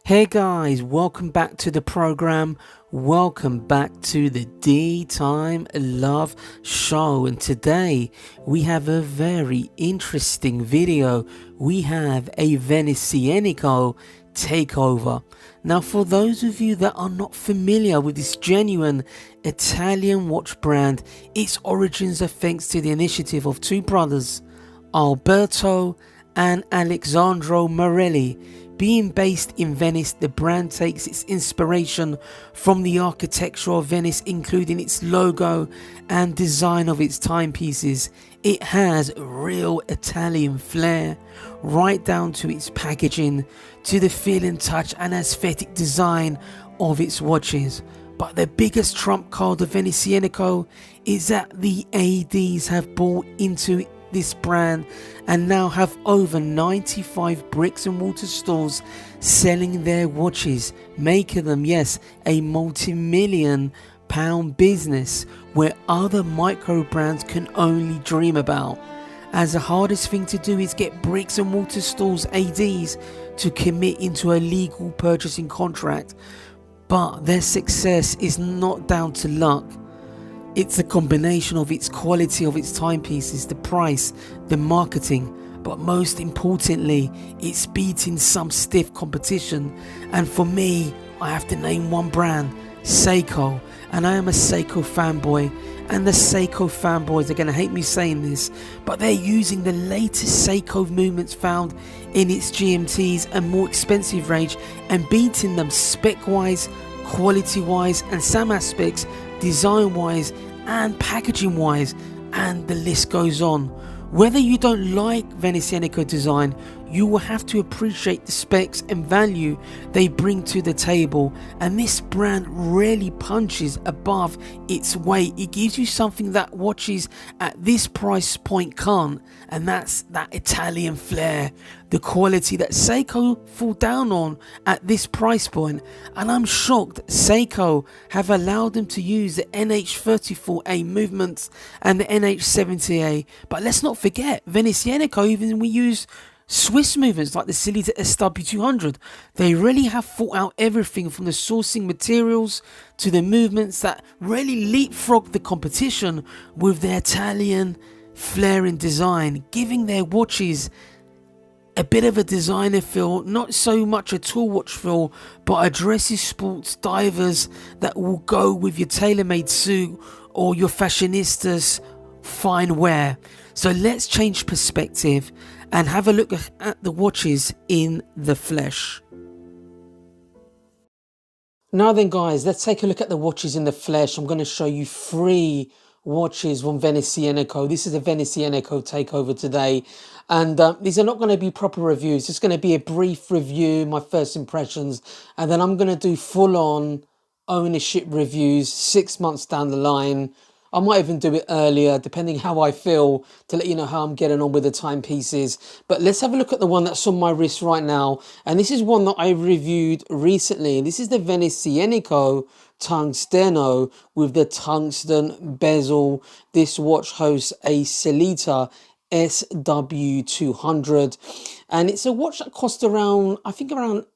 Hey guys, welcome back to the program. Welcome back to the DeeTimeLove show, and today we have a very interesting video. We have a Venezianico takeover. Now, for those of you that are not familiar with this genuine Italian watch brand, its origins are thanks to the initiative of two brothers, Alberto and Alessandro Morelli. Being based in Venice, the brand takes its inspiration from the architecture of Venice, including its logo and design of its timepieces. It has real Italian flair, right down to its packaging, to the feel and touch and aesthetic design of its watches. But the biggest trump card of Venezianico is that the ADs have bought into this brand and now have over 95 bricks and mortar stores selling their watches, making them, yes, a multi-million pound business where other micro brands can only dream about. As the hardest thing to do is get bricks and mortar stores ADs to commit into a legal purchasing contract, but their success is not down to luck. It's a combination of its quality of its timepieces, the price, the marketing, but most importantly, it's beating some stiff competition. And for me, I have to name one brand, Seiko, and I am a Seiko fanboy, and the Seiko fanboys are going to hate me saying this, but they're using the latest Seiko movements found in its GMTs and more expensive range and beating them spec-wise, quality-wise, and some aspects design-wise and packaging-wise, and the list goes on. Whether you don't like Venezianico design, you will have to appreciate the specs and value they bring to the table, and this brand really punches above its weight. It gives you something that watches at this price point can't, and that's that Italian flair, the quality that Seiko fall down on at this price point. And I'm shocked Seiko have allowed them to use the NH34A movements and the NH70A, but let's not forget Venezianico even we use Swiss movements like the Silita SW200. They really have thought out everything from the sourcing materials to the movements that really leapfrog the competition with their Italian flair and design, giving their watches a bit of a designer feel, not so much a tool watch feel, but addresses sports divers that will go with your tailor-made suit or your fashionistas fine wear. So let's change perspective and have a look at the watches in the flesh. Now then guys, let's take a look at the watches in the flesh. I'm going to show you 3 watches from Venezianico. This is a Venezianico takeover today, and these are not going to be proper reviews. It's going to be a brief review, my first impressions, and then I'm going to do full-on ownership reviews 6 months down the line. I might even do it earlier, depending how I feel, to let you know how I'm getting on with the timepieces. But let's have a look at the one that's on my wrist right now. And this is one that I reviewed recently. This is the Venezianico Tungsteno with the tungsten bezel. This watch hosts a Silita SW200. And it's a watch that cost around, I think around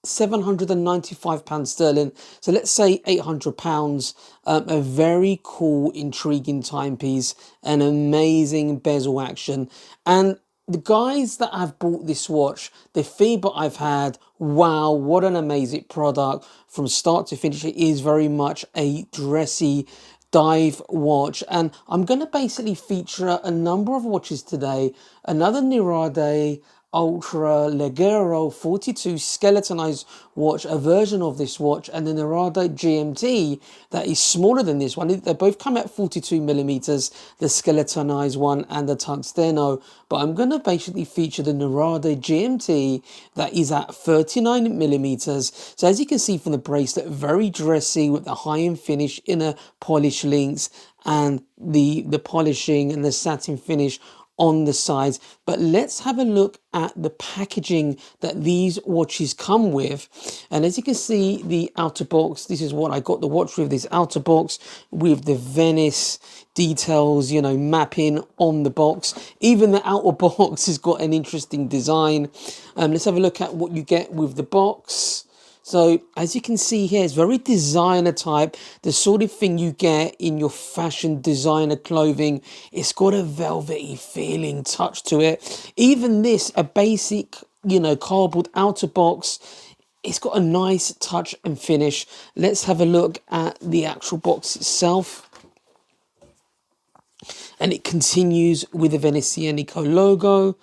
£795 sterling, so let's say £800. A very cool, intriguing timepiece, an amazing bezel action, and the guys that have bought this watch, the feedback I've had, wow, what an amazing product from start to finish. It is very much a dressy dive watch, and I'm going to basically feature a number of watches today. Another Nereide UltraLeggero 42 skeletonized watch, a version of this watch, and the Nereide GMT that is smaller than this one. They both come at 42 millimeters, the skeletonized one and the Tungsteno, but I'm going to basically feature the Nereide GMT that is at 39 millimeters. So as you can see from the bracelet, very dressy with the high-end finish, inner polish links, and the polishing and the satin finish on the sides. But let's have a look at the packaging that these watches come with. And as you can see, the outer box, this is what I got the watch with, this outer box with the Venice details, you know, mapping on the box. Even the outer box has got an interesting design. Let's have a look at what you get with the box. So as you can see here, it's very designer type, the sort of thing you get in your fashion designer clothing. It's got a velvety feeling touch to it. Even this, a basic, you know, cardboard outer box, it's got a nice touch and finish. Let's have a look at the actual box itself. And it continues with the Venezianico logo.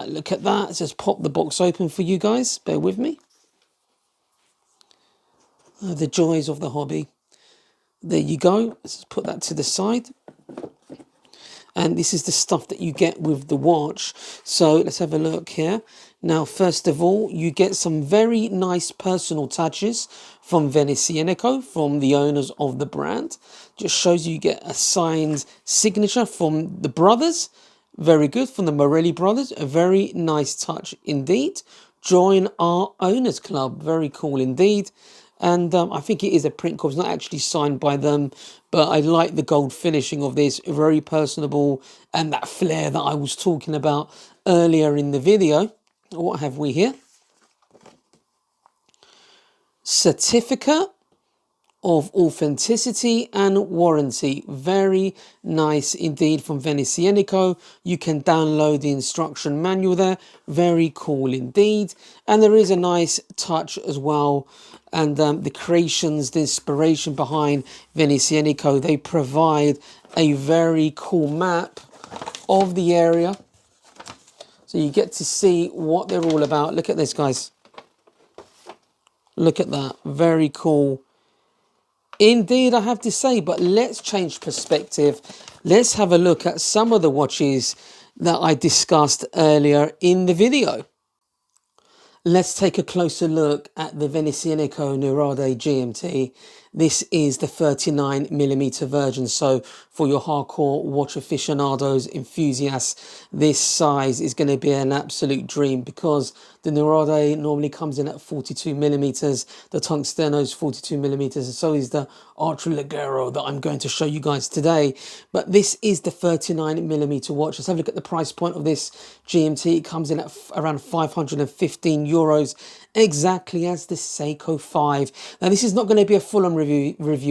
Look at that. Let's just pop the box open for you guys. Bear with me. The joys of the hobby. There you go. Let's put that to the side. And this is the stuff that you get with the watch. So let's have a look here. Now, first of all, you get some very nice personal touches from Venezianico, from the owners of the brand. Just shows you get a signed signature from the brothers. Very good, from the Morelli brothers. A very nice touch indeed. Join our owners club. Very cool indeed. And I think it is a print copy. It's not actually signed by them, but I like the gold finishing of this. Very personable, and that flair that I was talking about earlier in the video. What have we here? Certificate of authenticity and warranty. Very nice indeed from Venezianico. You can download the instruction manual there. Very cool indeed. And there is a nice touch as well. And the creations, the inspiration behind Venezianico, they provide a very cool map of the area. So you get to see what they're all about. Look at this, guys. Look at that. Very cool indeed, I have to say. But let's change perspective. Let's have a look at some of the watches that I discussed earlier in the video. Let's take a closer look at the Venezianico Nereide GMT. This is the 39mm version, so for your hardcore watch aficionados, enthusiasts, this size is going to be an absolute dream, because the Nereide normally comes in at 42mm, the Tungsteno is 42mm, and so is the UltraLeggero that I'm going to show you guys today. But this is the 39mm watch. Let's have a look at the price point of this GMT. It comes in at around 515 euros, exactly as the Seiko 5. Now, this is not going to be a full-on review.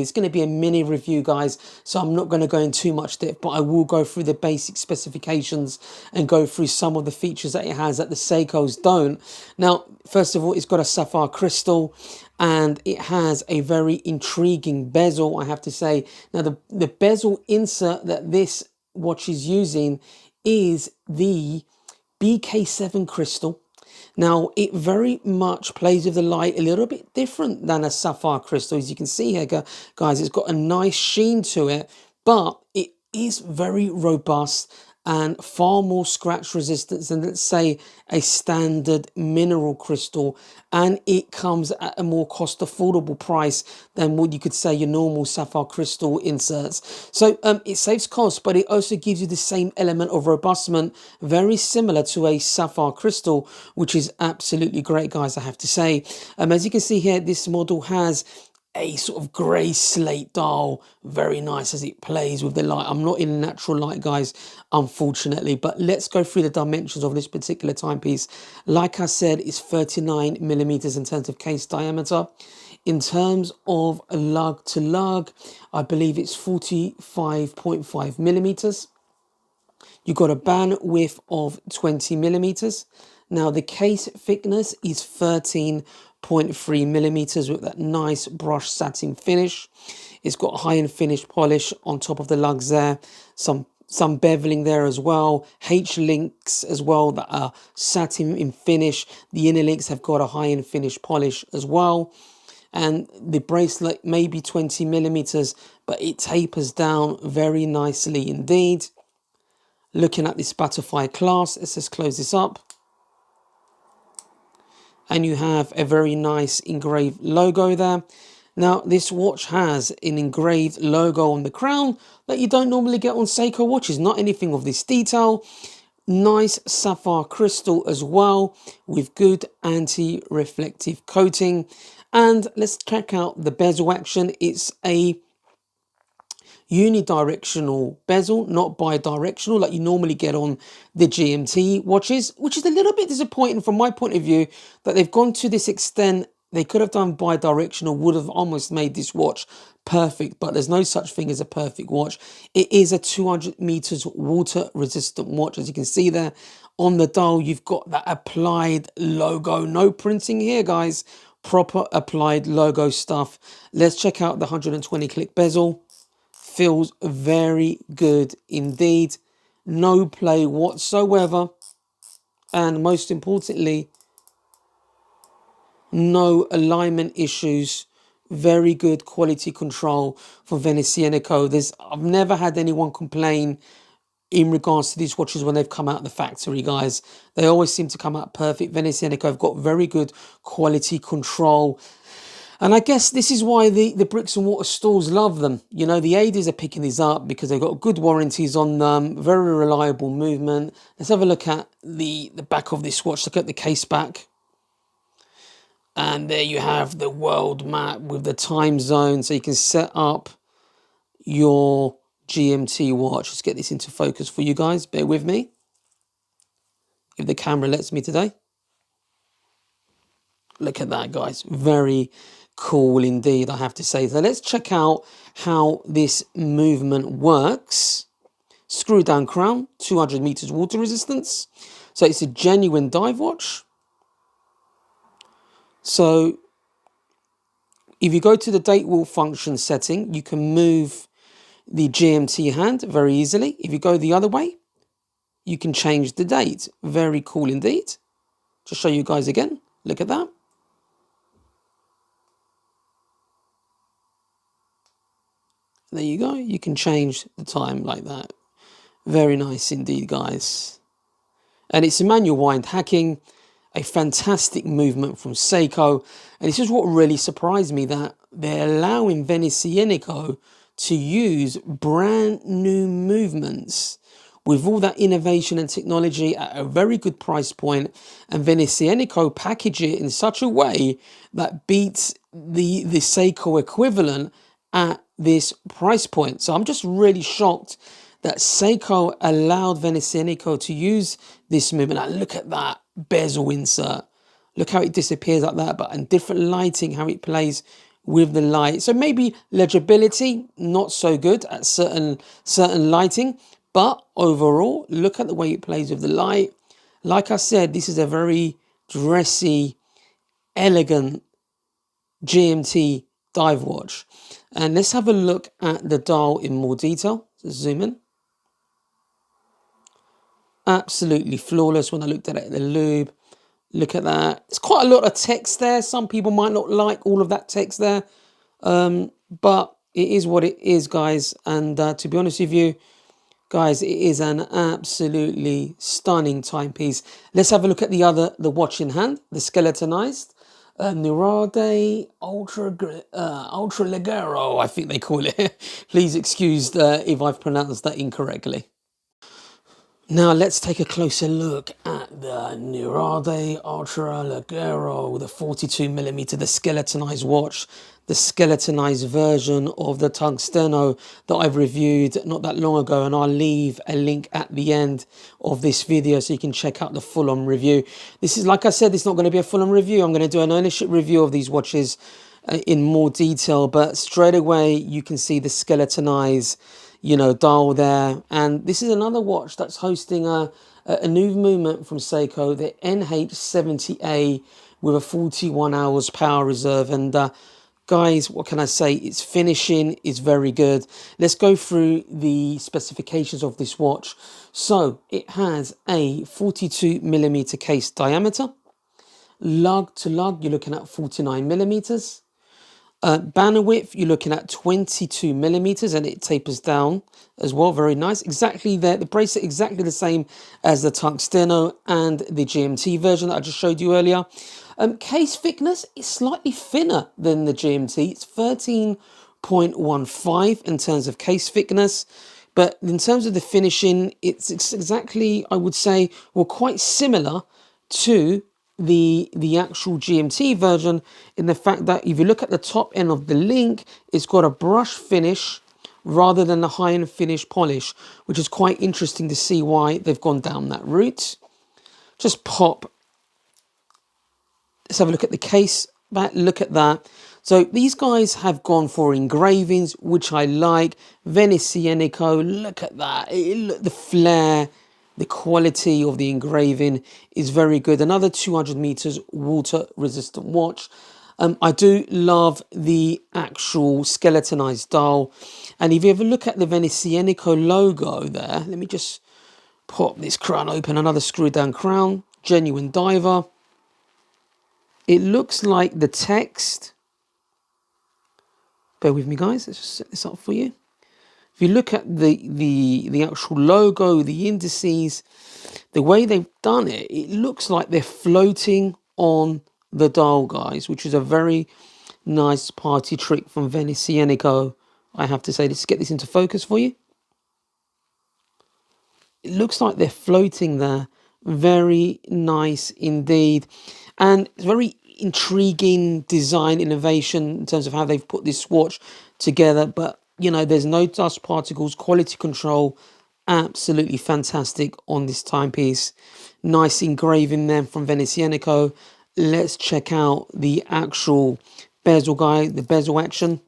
It's going to be a mini review, guys, so I'm not going to go in too much depth, but I will go through the basic specifications and go through some of the features that it has that the Seikos don't. Now, first of all, it's got a sapphire crystal, and it has a very intriguing bezel, I have to say. Now, the bezel insert that this watch is using is the BK7 crystal. Now, it very much plays with the light a little bit different than a sapphire crystal. As you can see here, guys, it's got a nice sheen to it, but it is very robust and far more scratch resistant than, let's say, a standard mineral crystal. And it comes at a more cost affordable price than what you could say your normal sapphire crystal inserts. So it saves cost, but it also gives you the same element of robustment, very similar to a sapphire crystal, which is absolutely great, guys, I have to say. As you can see here, this model has a sort of grey slate dial, very nice as it plays with the light. I'm not in natural light, guys, unfortunately, but let's go through the dimensions of this particular timepiece. Like I said, it's 39mm in terms of case diameter. In terms of lug to lug, I believe it's 45.5mm. You've got a band width of 20 millimeters. Now the case thickness is 13.3 millimeters with that nice brushed satin finish. It's got high-end finish polish on top of the lugs there. Some beveling there as well. H-links as well that are satin in finish. The inner links have got a high-end finish polish as well. And the bracelet may be 20 millimeters, but it tapers down very nicely indeed. Looking at this butterfly clasp, let's just close this up. And you have a very nice engraved logo there. Now, this watch has an engraved logo on the crown that you don't normally get on Seiko watches. Not anything of this detail. Nice sapphire crystal as well with good anti-reflective coating. And let's check out the bezel action. It's a unidirectional bezel, not bi-directional like you normally get on the GMT watches, which is a little bit disappointing from my point of view that they've gone to this extent. They could have done bi-directional, would have almost made this watch perfect, but there's no such thing as a perfect watch. It is a 200 meters water resistant watch. As you can see there on the dial, you've got that applied logo. No printing here, guys. Proper applied logo stuff. Let's check out the 120 click bezel. Feels very good indeed. No play whatsoever. And most importantly, no alignment issues. Very good quality control for Venezianico. I've never had anyone complain in regards to these watches when they've come out of the factory, guys. They always seem to come out perfect. Venezianico have got very good quality control. And I guess this is why the bricks and mortar stores love them. You know, the ADs are picking these up because they've got good warranties on them, very reliable movement. Let's have a look at the back of this watch. Look at the case back. And there you have the world map with the time zone. So you can set up your GMT watch. Let's get this into focus for you guys. Bear with me. If the camera lets me today. Look at that, guys. Very cool indeed, I have to say. So let's check out how this movement works. Screw down crown, 200 meters water resistance. So it's a genuine dive watch. So if you go to the date wheel function setting, you can move the GMT hand very easily. If you go the other way, you can change the date. Very cool indeed. Just show you guys again. Look at that. There you go. You can change the time like that. Very nice indeed, guys. And it's a manual wind hacking. A fantastic movement from Seiko. And this is what really surprised me, that they're allowing Venezianico to use brand new movements with all that innovation and technology at a very good price point. And Venezianico package it in such a way that beats the Seiko equivalent at this price point. So I'm just really shocked that Seiko allowed Venezianico to use this movement. And look at that bezel insert. Look how it disappears like that, but in different lighting, how it plays with the light. So maybe legibility, not so good at certain lighting, but overall, look at the way it plays with the light. Like I said, this is a very dressy, elegant GMT dive watch. And let's have a look at the dial in more detail. Let's zoom in. Absolutely flawless when I looked at it at the lube. Look at that. It's quite a lot of text there. Some people might not like all of that text there. But it is what it is, guys. And to be honest with you, guys, it is an absolutely stunning timepiece. Let's have a look at the watch in hand, the skeletonized Nereide UltraLeggero, I think they call it. Please excuse if I've pronounced that incorrectly. Now let's take a closer look at the Nereide UltraLeggero, the 42mm, the skeletonized watch, the skeletonized version of the Tungsteno that I've reviewed not that long ago, and I'll leave a link at the end of this video so you can check out the full-on review. This is, like I said, it's not going to be a full-on review. I'm going to do an ownership review of these watches in more detail, but straight away you can see the skeletonized dial there. And this is another watch that's hosting a new movement from Seiko, the NH70A, with a 41 hours power reserve. And guys, what can I say? Its finishing is very good. Let's go through the specifications of this watch. So it has a 42mm case diameter. Lug to lug, you're looking at 49mm. Banner width, you're looking at 22mm, and it tapers down as well. Very nice. Exactly there. The bracelet exactly the same as the Tungsteno and the GMT version that I just showed you earlier. Case thickness is slightly thinner than the GMT. It's 13.15 in terms of case thickness. But in terms of the finishing, it's exactly, I would say, well, quite similar to the actual GMT version, in the fact that if you look at the top end of the link, it's got a brush finish rather than a high-end finish polish, which is quite interesting to see why they've gone down that route. Just pop. Let's have a look at the case back. Look at that. So these guys have gone for engravings, which I like. Venezianico, look at that. The flare, the quality of the engraving is very good. Another 200 meters water resistant watch. I do love the actual skeletonized dial. And if you ever look at the Venezianico logo there, let me just pop this crown open. Another screw down crown, genuine diver. It looks like the text. Bear with me, guys. Let's just set this up for you. If you look at the actual logo, the indices, the way they've done it, it looks like they're floating on the dial, guys, which is a very nice party trick from Venezianico, I have to say. Let's get this into focus for you. It looks like they're floating there. Very nice indeed. And it's very intriguing design innovation in terms of how they've put this watch together. But, there's no dust particles, quality control. Absolutely fantastic on this timepiece. Nice engraving there from Venezianico. Let's check out the actual bezel, guy, the bezel action.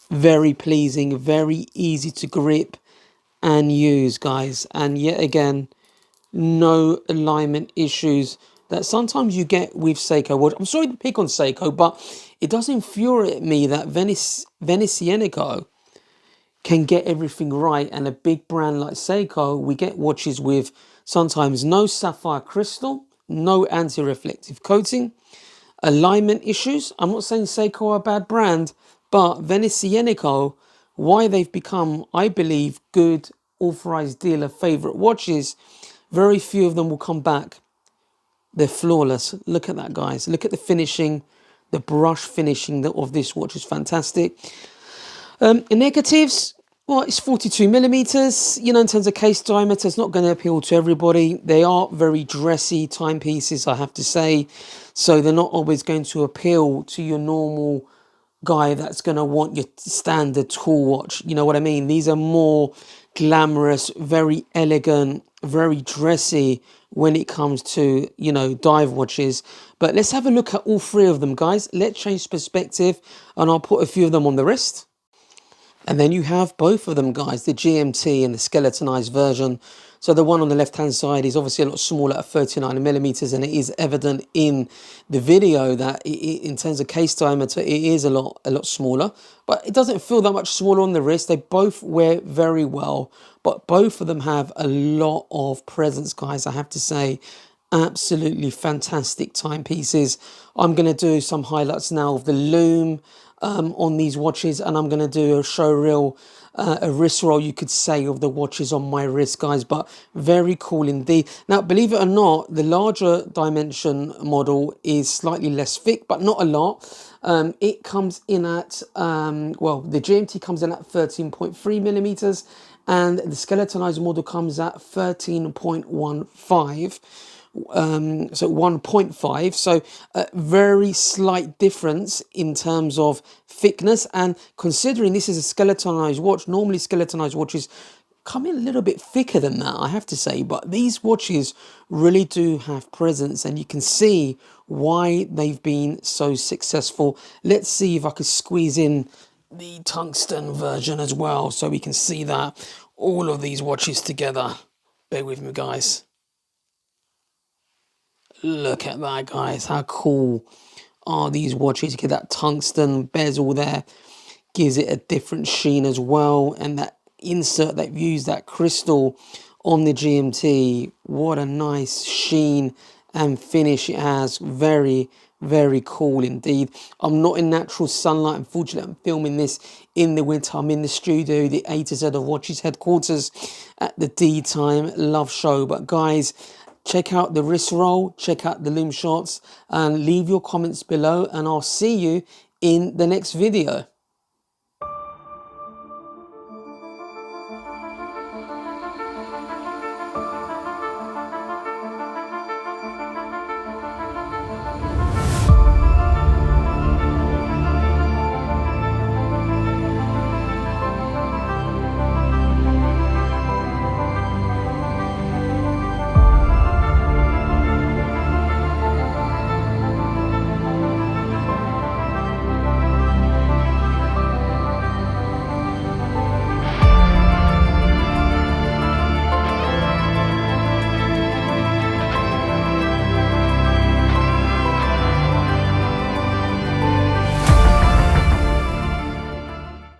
Very pleasing, very easy to grip and use, guys. And yet again, no alignment issues that sometimes you get with Seiko watch. I'm sorry to pick on Seiko, but it does infuriate me that Venezianico can get everything right, and a big brand like Seiko, we get watches with sometimes no sapphire crystal, no anti-reflective coating, alignment issues. I'm not saying Seiko are a bad brand, but Venezianico, why they've become, I believe, good authorized dealer favorite watches, very few of them will come back. They're flawless. Look at that, guys. Look at the finishing. The brush finishing of this watch is fantastic. Negatives, well, it's 42mm. In terms of case diameter, it's not going to appeal to everybody. They are very dressy timepieces, I have to say. So they're not always going to appeal to your normal guy that's going to want your standard tool watch. You know what I mean? These are more glamorous, very elegant, very dressy when it comes to, dive watches. But let's have a look at all three of them, guys. Let's change perspective, and I'll put a few of them on the wrist. And then you have both of them, guys, the GMT and the skeletonized version. So the one on the left-hand side is obviously a lot smaller at 39mm, and it is evident in the video that in terms of case diameter, it is a lot smaller. But it doesn't feel that much smaller on the wrist. They both wear very well, but both of them have a lot of presence, guys, I have to say. Absolutely fantastic timepieces. I'm going to do some highlights now of the lume on these watches, and I'm going to do a show reel, a wrist roll, you could say, of the watches on my wrist, guys. But very cool indeed. Now, believe it or not, the larger dimension model is slightly less thick, but not a lot. It comes in at, the GMT comes in at 13.3mm, and the skeletonized model comes at 13.15. So 1.5, so a very slight difference in terms of thickness. And considering this is a skeletonized watch, normally skeletonized watches come in a little bit thicker than that, I have to say, but these watches really do have presence, and you can see why they've been so successful. Let's see if I could squeeze in the tungsten version as well, so we can see that all of these watches together. Bear with me, guys. Look at that, guys. How cool are these watches? You get that tungsten bezel there, gives it a different sheen as well, and that insert that used that crystal on the GMT, what a nice sheen and finish it has. Very, very cool indeed. I'm not in natural sunlight, unfortunately. I'm filming this in the winter. I'm in the studio, the A to Z of Watches headquarters at the DeeTimeLove show. But guys, check out the wrist roll, check out the limb shots, and leave your comments below, and I'll see you in the next video.